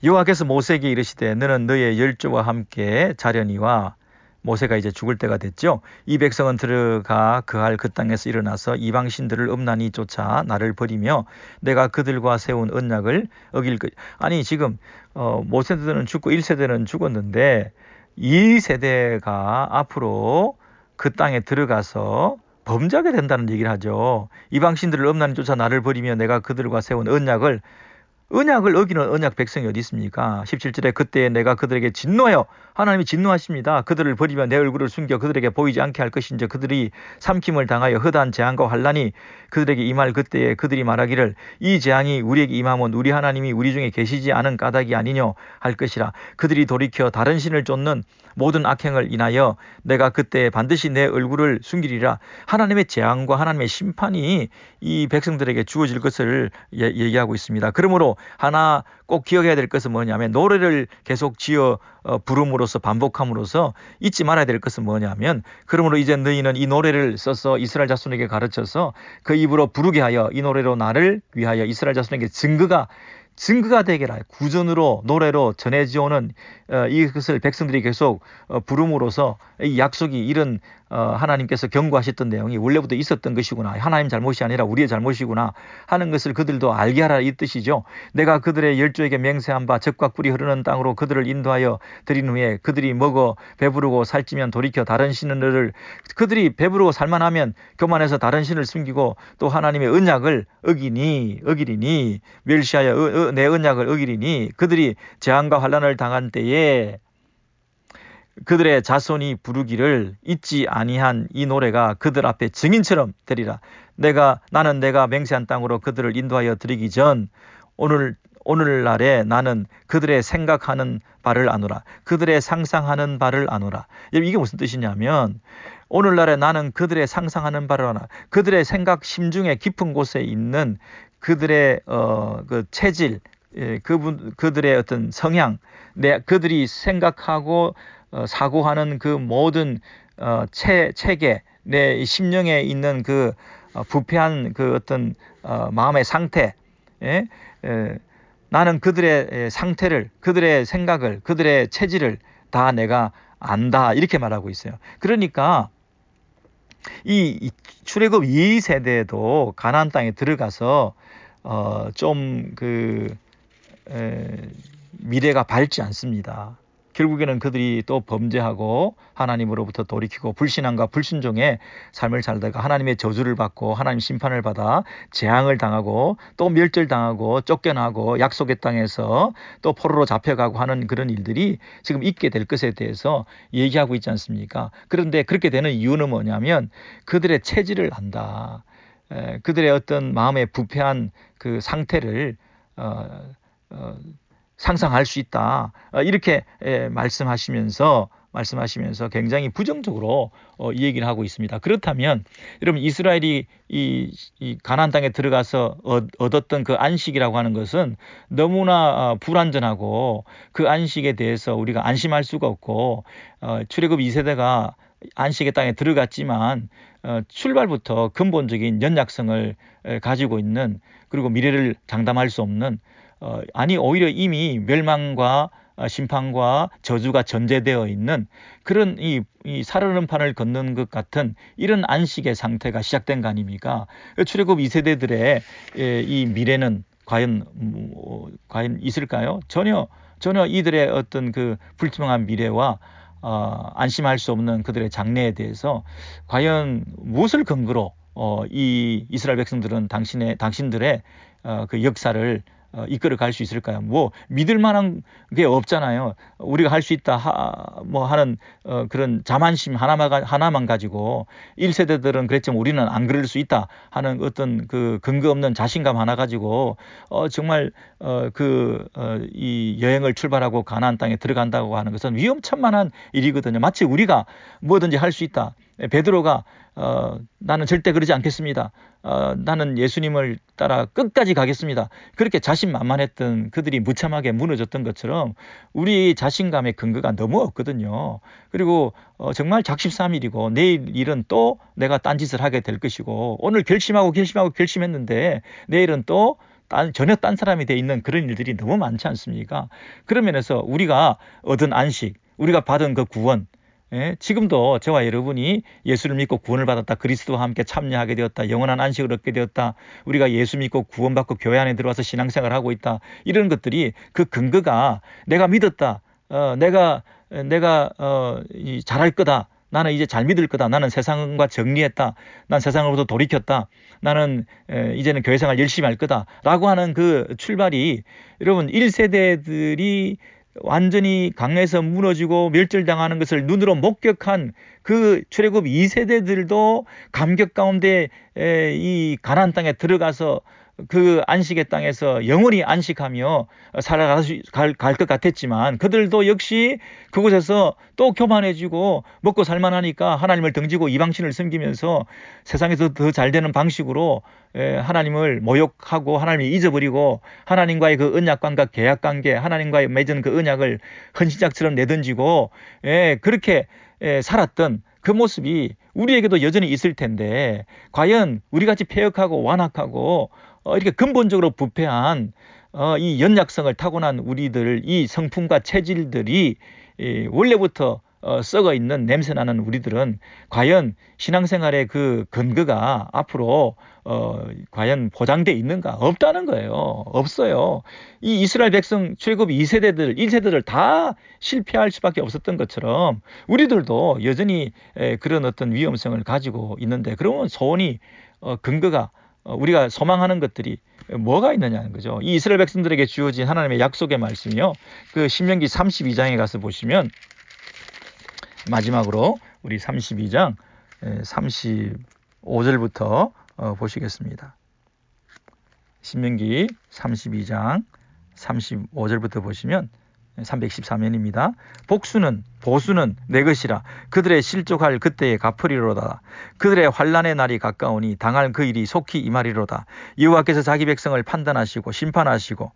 여호와께서 모세에게 이르시되 너는 너의 열조와 함께 자려니와 모세가 이제 죽을 때가 됐죠. 이 백성은 들어가 그할 그 땅에서 일어나서 이방 신들을 음란히 쫓아 나를 버리며 내가 그들과 세운 언약을 어길 것. 아니 지금 모세들은 죽고 1세대는 죽었는데 2세대가 앞으로 그 땅에 들어가서 범죄하게 된다는 얘기를 하죠. 이방 신들을 음란히 쫓아 나를 버리며 내가 그들과 세운 언약을 어기는 언약 백성이 어디 있습니까? 17절에 그때 내가 그들에게 진노하여 하나님이 진노하십니다. 그들을 버리며 내 얼굴을 숨겨 그들에게 보이지 않게 할 것인지 그들이 삼킴을 당하여 허다한 재앙과 환난이 그들에게 임할 그때에 그들이 말하기를 이 재앙이 우리에게 임하면 우리 하나님이 우리 중에 계시지 않은 까닭이 아니뇨 할 것이라. 그들이 돌이켜 다른 신을 쫓는 모든 악행을 인하여 내가 그때 반드시 내 얼굴을 숨기리라. 하나님의 재앙과 하나님의 심판이 이 백성들에게 주어질 것을 얘기하고 있습니다. 그러므로 하나 꼭 기억해야 될 것은 뭐냐면 노래를 계속 지어 부름으로써 반복함으로써 잊지 말아야 될 것은 뭐냐면 그러므로 이제 너희는 이 노래를 써서 이스라엘 자손에게 가르쳐서 그 입으로 부르게 하여 이 노래로 나를 위하여 이스라엘 자손에게 증거가 되게 하라. 구전으로 노래로 전해지오는 이것을 백성들이 계속 부름으로써 이 약속이 이런 하나님께서 경고하셨던 내용이 원래부터 있었던 것이구나. 하나님 잘못이 아니라 우리의 잘못이구나 하는 것을 그들도 알게 하라 이 뜻이죠. 내가 그들의 열조에게 맹세한 바 젖과 꿀이 흐르는 땅으로 그들을 인도하여 드린 후에 그들이 먹어 배부르고 살찌면 돌이켜 다른 신을 그들이 배부르고 살만하면 교만해서 다른 신을 숨기고 또 하나님의 언약을 어기리니 멸시하여 내 언약을 어기리니 그들이 재앙과 환난을 당한 때에 그들의 자손이 부르기를 잊지 아니한 이 노래가 그들 앞에 증인처럼 되리라. 나는 내가 맹세한 땅으로 그들을 인도하여 드리기 전 오늘날에 나는 그들의 생각하는 바를 아노라. 그들의 상상하는 바를 아노라. 이게 무슨 뜻이냐면 오늘날에 나는 그들의 상상하는 바를 아노라. 그들의 생각 심중의 깊은 곳에 있는 그들의 그 체질, 그들의 어떤 성향, 그들이 생각하고 사고하는 그 모든 체계, 내 심령에 있는 그 부패한 그 어떤 마음의 상태, 나는 그들의 상태를, 그들의 생각을, 그들의 체질을 다 내가 안다 이렇게 말하고 있어요. 그러니까 이 출애굽 2세대도 가나안 땅에 들어가서 좀 미래가 밝지 않습니다. 결국에는 그들이 또 범죄하고 하나님으로부터 돌이키고 불신앙과 불순종의 삶을 살다가 하나님의 저주를 받고 하나님 심판을 받아 재앙을 당하고 또 멸절당하고 쫓겨나고 약속의 땅에서 또 포로로 잡혀가고 하는 그런 일들이 지금 있게 될 것에 대해서 얘기하고 있지 않습니까? 그런데 그렇게 되는 이유는 뭐냐면 그들의 체질을 안다. 그들의 어떤 마음의 부패한 그 상태를 상상할 수 있다. 이렇게 말씀하시면서 굉장히 부정적으로 이 얘기를 하고 있습니다. 그렇다면 여러분 이스라엘이 이 가나안 땅에 들어가서 얻었던 그 안식이라고 하는 것은 너무나 불완전하고 그 안식에 대해서 우리가 안심할 수가 없고 출애굽 2세대가 안식의 땅에 들어갔지만 출발부터 근본적인 연약성을 가지고 있는 그리고 미래를 장담할 수 없는 오히려 이미 멸망과 심판과 저주가 전제되어 있는 그런 이 살얼음판을 걷는 것 같은 이런 안식의 상태가 시작된 거 아닙니까? 출애굽 2세대들의 이 미래는 과연 있을까요? 전혀 이들의 어떤 그 불투명한 미래와 안심할 수 없는 그들의 장래에 대해서 과연 무엇을 근거로 이 이스라엘 백성들은 당신들의 그 역사를 이끌어 갈 수 있을까요? 뭐 믿을 만한 게 없잖아요. 우리가 할 수 있다 하는 그런 자만심 하나만 가지고 1세대들은 그랬지만 우리는 안 그럴 수 있다 하는 어떤 그 근거 없는 자신감 하나 가지고 정말 이 여행을 출발하고 가나안 땅에 들어간다고 하는 것은 위험천만한 일이거든요. 마치 우리가 뭐든지 할 수 있다. 베드로가 나는 절대 그러지 않겠습니다. 나는 예수님을 따라 끝까지 가겠습니다. 그렇게 자신만만했던 그들이 무참하게 무너졌던 것처럼 우리 자신감의 근거가 너무 없거든요. 그리고 정말 작심삼일이고 내일 일은 또 내가 딴짓을 하게 될 것이고 오늘 결심했는데 내일은 또 전혀 딴 사람이 돼 있는 그런 일들이 너무 많지 않습니까? 그런 면에서 우리가 얻은 안식, 우리가 받은 그 구원, 지금도 저와 여러분이 예수를 믿고 구원을 받았다. 그리스도와 함께 참여하게 되었다. 영원한 안식을 얻게 되었다. 우리가 예수 믿고 구원받고 교회 안에 들어와서 신앙생활을 하고 있다. 이런 것들이 그 근거가 내가 믿었다. 내가 잘할 거다. 나는 이제 잘 믿을 거다. 나는 세상과 정리했다. 난 세상으로부터 돌이켰다. 나는 이제는 교회 생활 열심히 할 거다. 라고 하는 그 출발이 여러분 1세대들이 완전히 강에서 무너지고 멸절당하는 것을 눈으로 목격한 그 출애굽 2세대들도 감격 가운데 이 가나안 땅에 들어가서 그 안식의 땅에서 영원히 안식하며 살아갈 것 같았지만 그들도 역시 그곳에서 또 교만해지고 먹고 살만하니까 하나님을 등지고 이방신을 섬기면서 세상에서 더 잘 되는 방식으로 하나님을 모욕하고 하나님을 잊어버리고 하나님과의 그 언약관계 계약관계 하나님과의 맺은 그 언약을 헌신짝처럼 내던지고 그렇게 살았던 그 모습이 우리에게도 여전히 있을 텐데 과연 우리같이 패역하고 완악하고 이렇게 근본적으로 부패한 이 연약성을 타고난 우리들 이 성품과 체질들이 원래부터 썩어 있는 냄새나는 우리들은 과연 신앙생활의 그 근거가 앞으로 과연 보장돼 있는가? 없다는 거예요. 없어요. 이 이스라엘 백성 출애굽 2세대들, 1세대들 다 실패할 수밖에 없었던 것처럼 우리들도 여전히 그런 어떤 위험성을 가지고 있는데 그러면 소원이 근거가 우리가 소망하는 것들이 뭐가 있느냐는 거죠. 이 이스라엘 백성들에게 주어진 하나님의 약속의 말씀이요. 그 신명기 32장에 가서 보시면 마지막으로 우리 32장 35절부터 보시겠습니다. 신명기 32장 35절부터 보시면 313년입니다. 보수는 내 것이라 그들의 실족할 그때에 갚으리로다. 그들의 환난의 날이 가까우니 당할 그 일이 속히 임하리로다. 여호와께서 자기 백성을 판단하시고 심판하시고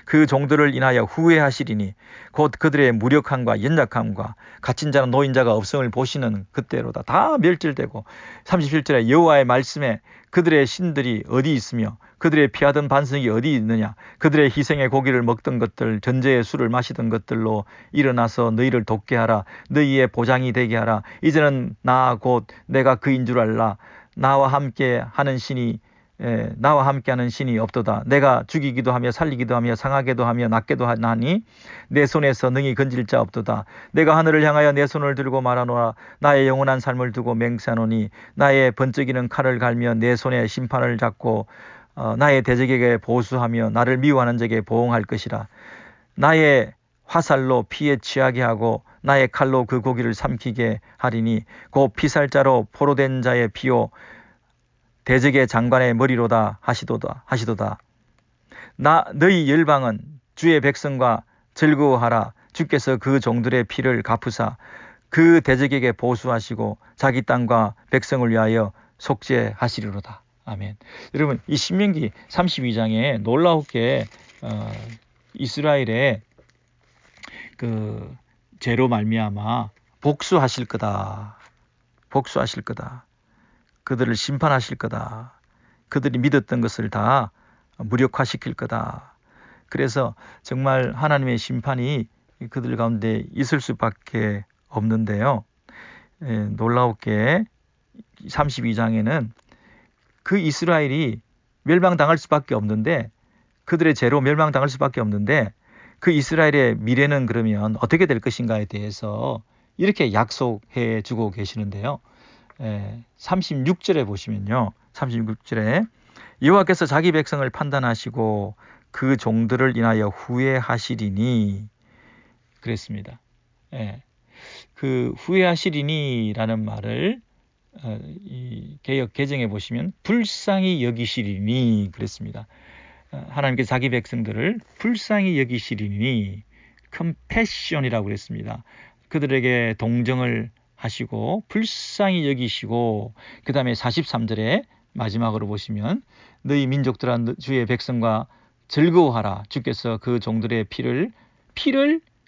그 종들을 인하여 후회하시리니 곧 그들의 무력함과 연약함과 갇힌 자는 노인자가 없음을 보시는 그때로다. 다 멸절되고 37절에 여호와의 말씀에 그들의 신들이 어디 있으며 그들의 피하던 반석이 어디 있느냐. 그들의 희생의 고기를 먹던 것들 전제의 술을 마시던 것들로 일어나서 너희를 돕게 하라. 너희의 보장이 되게 하라. 이제는 나 곧 내가 그인 줄 알라. 나와 함께 하는 신이 없도다. 내가 죽이기도 하며 살리기도 하며 상하게도 하며 낫게도 하나니 내 손에서 능히 건질 자 없도다. 내가 하늘을 향하여 내 손을 들고 말하노라. 나의 영원한 삶을 두고 맹세하노니 나의 번쩍이는 칼을 갈며 내 손에 심판을 잡고 나의 대적에게 보수하며 나를 미워하는 자에게 보응할 것이라. 나의 화살로 피에 취하게 하고 나의 칼로 그 고기를 삼키게 하리니 곧 피살자로 포로된 자의 피요 대적의 장관의 머리로다 하시도다. 너희 열방은 주의 백성과 즐거워하라. 주께서 그 종들의 피를 갚으사 그 대적에게 보수하시고 자기 땅과 백성을 위하여 속죄하시리로다. 아멘. 여러분 이 신명기 32장에 놀라우게 이스라엘의 그 죄로 말미암아 복수하실 거다. 그들을 심판하실 거다. 그들이 믿었던 것을 다 무력화시킬 거다. 그래서 정말 하나님의 심판이 그들 가운데 있을 수밖에 없는데요. 놀라우게 32장에는 그 이스라엘이 멸망당할 수밖에 없는데 그들의 죄로 멸망당할 수밖에 없는데 그 이스라엘의 미래는 그러면 어떻게 될 것인가에 대해서 이렇게 약속해 주고 계시는데요. 36절에 보시면요. 36절에 여호와께서 자기 백성을 판단하시고 그 종들을 인하여 후회하시리니 그랬습니다. 그 후회하시리니라는 말을 이 개역 개정해 보시면 불쌍히 여기시리니 그랬습니다. 하나님께서 자기 백성들을 불쌍히 여기시리니 컴패션이라고 그랬습니다. 그들에게 동정을 하시고 불쌍히 여기시고 그 다음에 43절에 마지막으로 보시면 너희 민족들아 주의 백성과 즐거워하라. 주께서 그 종들의 피를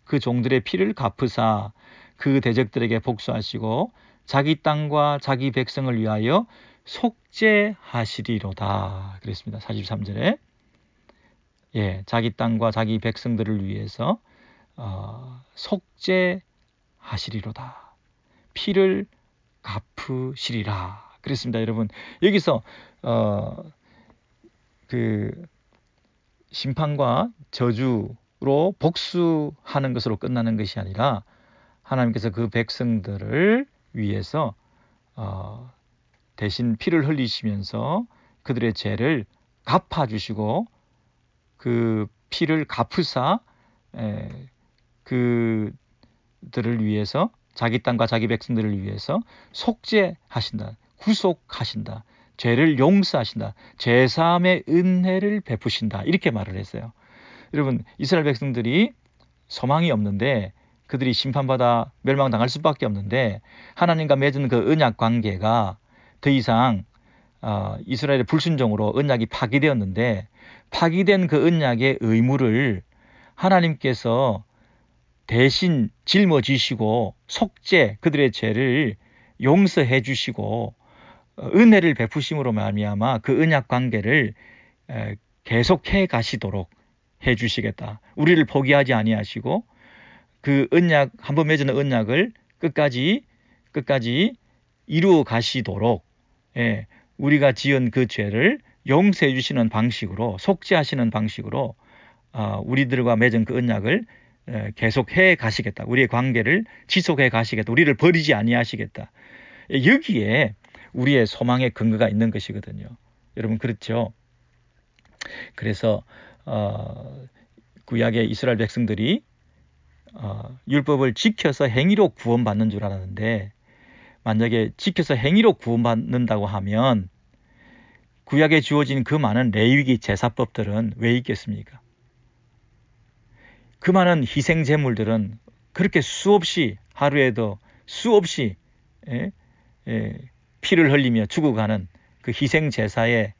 그 종들의 피를 갚으사 그 대적들에게 복수하시고 자기 땅과 자기 백성을 위하여 속죄하시리로다. 그랬습니다. 43절에 자기 땅과 자기 백성들을 위해서 속죄하시리로다. 피를 갚으시리라. 그랬습니다. 여러분 여기서 그 심판과 저주로 복수하는 것으로 끝나는 것이 아니라 하나님께서 그 백성들을 위해서 대신 피를 흘리시면서 그들의 죄를 갚아주시고 그 피를 갚으사 그들을 위해서 자기 땅과 자기 백성들을 위해서 속죄하신다. 구속하신다. 죄를 용서하신다. 죄사함의 은혜를 베푸신다. 이렇게 말을 했어요. 여러분 이스라엘 백성들이 소망이 없는데 그들이 심판받아 멸망당할 수밖에 없는데 하나님과 맺은 그 언약 관계가 더 이상 이스라엘의 불순종으로 언약이 파기되었는데 파기된 그 언약의 의무를 하나님께서 대신 짊어지시고 속죄 그들의 죄를 용서해 주시고 은혜를 베푸심으로 말미암아 그 언약 관계를 계속해 가시도록 해 주시겠다. 우리를 포기하지 아니하시고 그 언약 한번 맺은 언약을 끝까지 이루어 가시도록 우리가 지은 그 죄를 용서해 주시는 방식으로 속죄하시는 방식으로 우리들과 맺은 그 언약을 계속해 가시겠다. 우리의 관계를 지속해 가시겠다. 우리를 버리지 아니하시겠다. 여기에 우리의 소망의 근거가 있는 것이거든요. 여러분 그렇죠? 그래서 구약의 이스라엘 백성들이 율법을 지켜서 행위로 구원받는 줄 알았는데 만약에 지켜서 행위로 구원받는다고 하면 구약에 주어진 그 많은 레위기 제사법들은 왜 있겠습니까? 그 많은 희생 제물들은 그렇게 수없이 하루에도 수없이 피를 흘리며 죽어가는 그 희생 제사의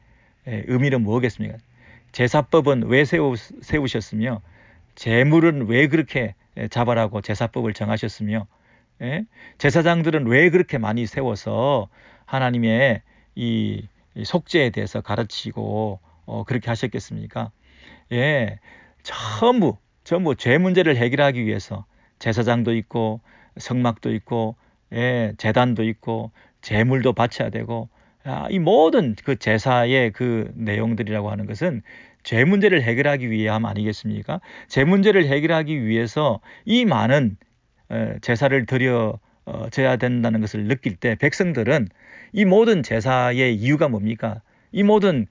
의미는 뭐겠습니까? 제사법은 왜 세우셨으며 제물은 왜 그렇게 잡아라고 제사법을 정하셨으며 제사장들은 왜 그렇게 많이 세워서 하나님의 이 속죄에 대해서 가르치고 그렇게 하셨겠습니까? 전부 죄 문제를 해결하기 위해서 제사장도 있고 성막도 있고 제단도 있고 제물도 바쳐야 되고 이 모든 그 제사의 그 내용들이라고 하는 것은 죄 문제를 해결하기 위함 아니겠습니까? 죄 문제를 해결하기 위해서 이 많은 제사를 드려져야 된다는 것을 느낄 때 백성들은 이 모든 제사의 이유가 뭡니까? 이 모든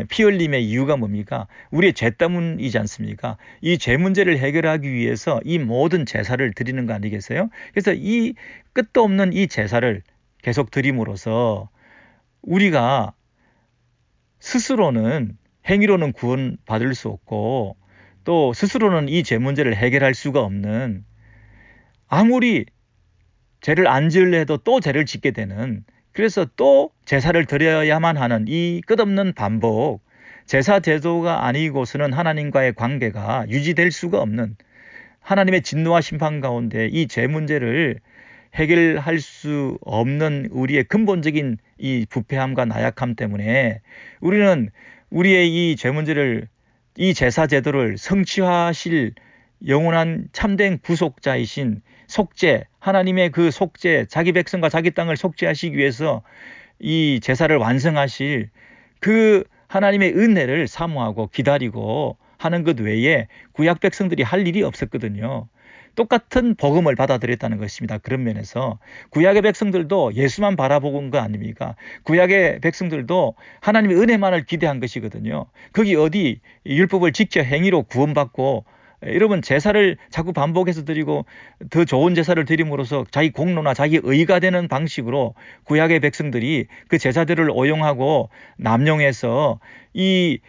피 흘림의 이유가 뭡니까? 우리의 죄 때문이지 않습니까? 이 죄 문제를 해결하기 위해서 이 모든 제사를 드리는 거 아니겠어요? 그래서 이 끝도 없는 이 제사를 계속 드림으로써 우리가 스스로는 행위로는 구원받을 수 없고 또 스스로는 이 죄 문제를 해결할 수가 없는 아무리 죄를 안 지으려 해도 또 죄를 짓게 되는 그래서 또 제사를 드려야만 하는 이 끝없는 반복 제사 제도가 아니고서는 하나님과의 관계가 유지될 수가 없는 하나님의 진노와 심판 가운데 이 죄 문제를 해결할 수 없는 우리의 근본적인 이 부패함과 나약함 때문에 우리는 우리의 이 죄 문제를 이 제사 제도를 성취하실 영원한 참된 구속자이신 속죄 하나님의 그 속죄 자기 백성과 자기 땅을 속죄하시기 위해서 이 제사를 완성하실 그 하나님의 은혜를 사모하고 기다리고 하는 것 외에 구약 백성들이 할 일이 없었거든요. 똑같은 복음을 받아들였다는 것입니다. 그런 면에서 구약의 백성들도 예수만 바라보고 온 거 아닙니까? 구약의 백성들도 하나님의 은혜만을 기대한 것이거든요. 거기 어디 율법을 지켜 행위로 구원받고 여러분 제사를 자꾸 반복해서 드리고 더 좋은 제사를 드림으로써 자기 공로나 자기 의가 되는 방식으로 구약의 백성들이 그 제사들을 오용하고 남용해서 이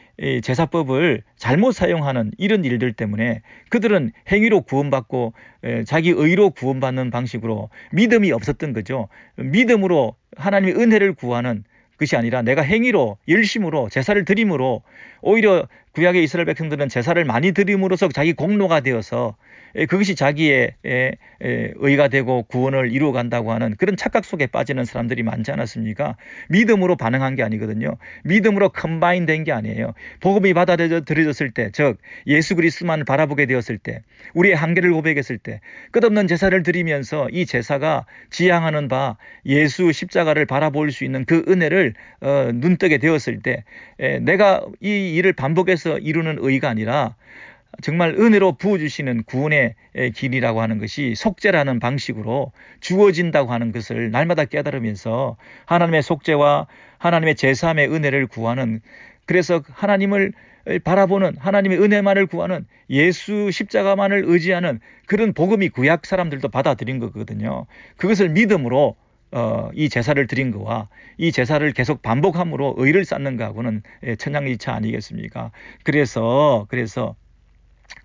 제사법을 잘못 사용하는 이런 일들 때문에 그들은 행위로 구원받고 자기 의로 구원받는 방식으로 믿음이 없었던 거죠. 믿음으로 하나님의 은혜를 구하는 것이 아니라 내가 행위로 열심으로 제사를 드림으로 오히려 구약의 이스라엘 백성들은 제사를 많이 드림으로써 자기 공로가 되어서 그것이 자기의 의가 되고 구원을 이루어간다고 하는 그런 착각 속에 빠지는 사람들이 많지 않았습니까? 믿음으로 반응한 게 아니거든요. 믿음으로 컴바인 된 게 아니에요. 복음이 받아들여졌을 때, 즉 예수 그리스도만 바라보게 되었을 때, 우리의 한계를 고백했을 때 끝없는 제사를 드리면서 이 제사가 지향하는 바 예수 십자가를 바라볼 수 있는 그 은혜를 눈뜨게 되었을 때 내가 이 일을 반복해서 이루는 의가 아니라 정말 은혜로 부어주시는 구원의 길이라고 하는 것이 속죄라는 방식으로 주어진다고 하는 것을 날마다 깨달으면서 하나님의 속죄와 하나님의 제사함의 은혜를 구하는, 그래서 하나님을 바라보는, 하나님의 은혜만을 구하는, 예수 십자가만을 의지하는 그런 복음이 구약 사람들도 받아들인 거거든요. 그것을 믿음으로 이 제사를 드린 거와 이 제사를 계속 반복함으로 의를 쌓는 거하고는 천양이차 아니겠습니까? 그래서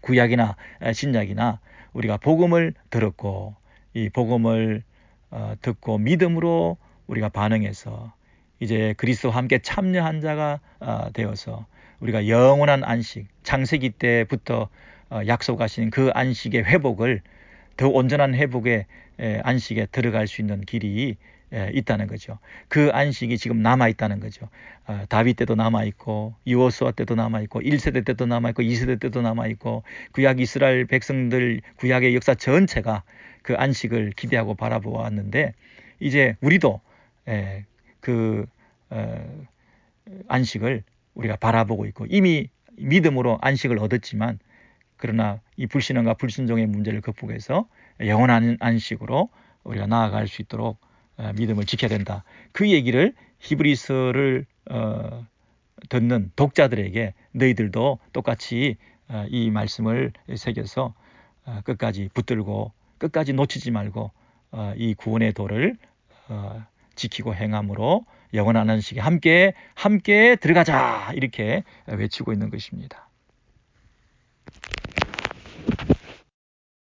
구약이나 신약이나 우리가 복음을 들었고 이 복음을 듣고 믿음으로 우리가 반응해서 이제 그리스도와 함께 참여한 자가 되어서 우리가 영원한 안식, 창세기 때부터 약속하신 그 안식의 회복을, 더 온전한 회복의 안식에 들어갈 수 있는 길이 있다는 거죠. 그 안식이 지금 남아있다는 거죠. 다윗 때도 남아있고 여호수아 때도 남아있고 1세대 때도 남아있고 2세대 때도 남아있고 구약 이스라엘 백성들 구약의 역사 전체가 그 안식을 기대하고 바라보았는데 이제 우리도 그 안식을 우리가 바라보고 있고 이미 믿음으로 안식을 얻었지만 그러나 이 불신앙과 불순종의 문제를 극복해서 영원한 안식으로 우리가 나아갈 수 있도록 믿음을 지켜야 된다. 그 얘기를 히브리서를 듣는 독자들에게 너희들도 똑같이 이 말씀을 새겨서 끝까지 붙들고 끝까지 놓치지 말고 이 구원의 도를 지키고 행함으로 영원한 안식에 함께 들어가자, 이렇게 외치고 있는 것입니다.